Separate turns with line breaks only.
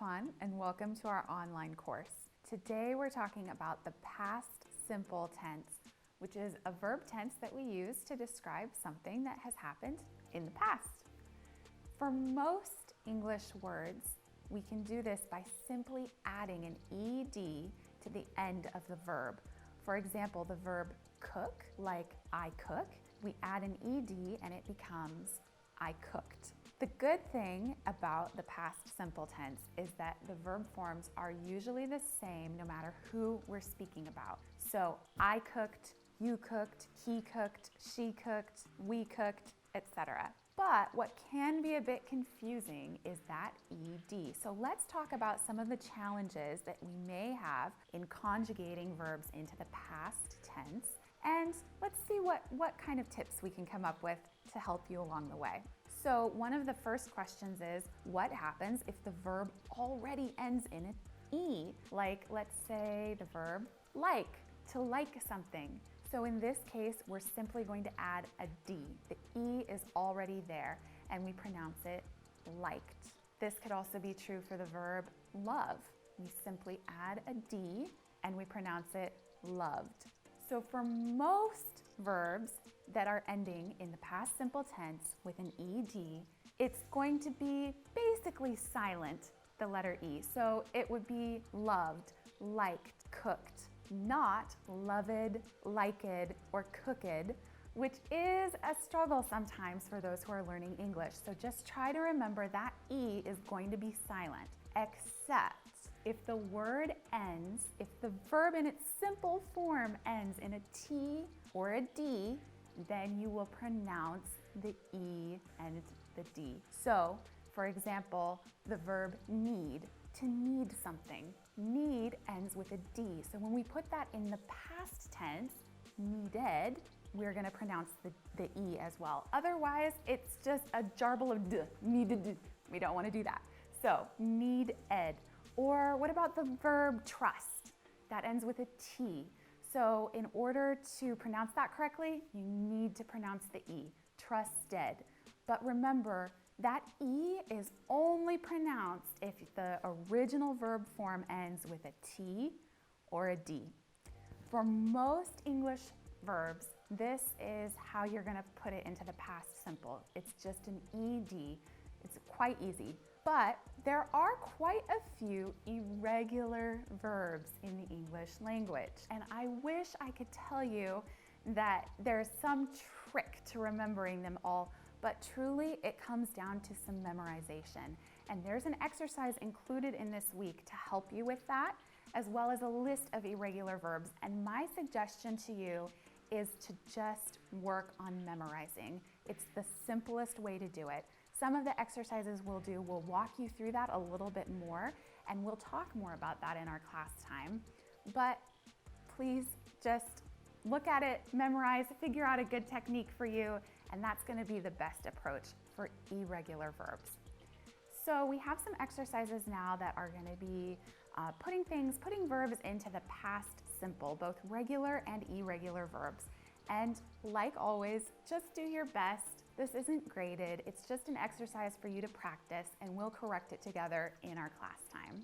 Irfan, and welcome to our online course. Today we're talking about the past simple tense, which is a verb tense that we use to describe something that has happened in the past. For most English words, we can do this by simply adding an ed to the end of the verb. For example, the verb cook, like I cook, we add an ed and it becomes I cooked. The good thing about the past simple tense is that the verb forms are usually the same no matter who we're speaking about. So I cooked, you cooked, he cooked, she cooked, we cooked, etc. But what can be a bit confusing is that ed. So let's talk about some of the challenges that we may have in conjugating verbs into the past tense. And let's see what kind of tips we can come up with to help you along the way. So one of the first questions is, what happens if the verb already ends in an E? Like, let's say the verb like, to like something. So in this case, we're simply going to add a D. The E is already there, and we pronounce it liked. This could also be true for the verb love. We simply add a D, and we pronounce it loved. So for most verbs that are ending in the past simple tense with an ed, it's going to be basically silent, the letter E. So it would be loved, liked, cooked, not loved, liked, or cooked, which is a struggle sometimes for those who are learning English. So just try to remember that E is going to be silent, except if the word ends, if the verb in its simple form ends in a T or a D, then you will pronounce the E and the D. So, for example, the verb need, to need something. Need ends with a D. So when we put that in the past tense, needed, we're gonna pronounce the E as well. Otherwise, it's just a jarble of D, needed. We don't wanna do that. So, need-ed. Or what about the verb trust? That ends with a T. So in order to pronounce that correctly, you need to pronounce the E, trusted. But remember, that E is only pronounced if the original verb form ends with a T or a D. For most English verbs, this is how you're gonna put it into the past simple. It's just an ed. It's quite easy. But there are quite a few irregular verbs in the English language. And I wish I could tell you that there's some trick to remembering them all, but truly it comes down to some memorization. And there's an exercise included in this week to help you with that, as well as a list of irregular verbs. And my suggestion to you is to just work on memorizing. It's the simplest way to do it. Some of the exercises we'll do will walk you through that a little bit more, and we'll talk more about that in our class time. But please just look at it, memorize, figure out a good technique for you, and that's gonna be the best approach for irregular verbs. So we have some exercises now that are gonna be putting verbs into the past simple, both regular and irregular verbs. And like always, just do your best. This isn't graded, it's just an exercise for you to practice, and we'll correct it together in our class time.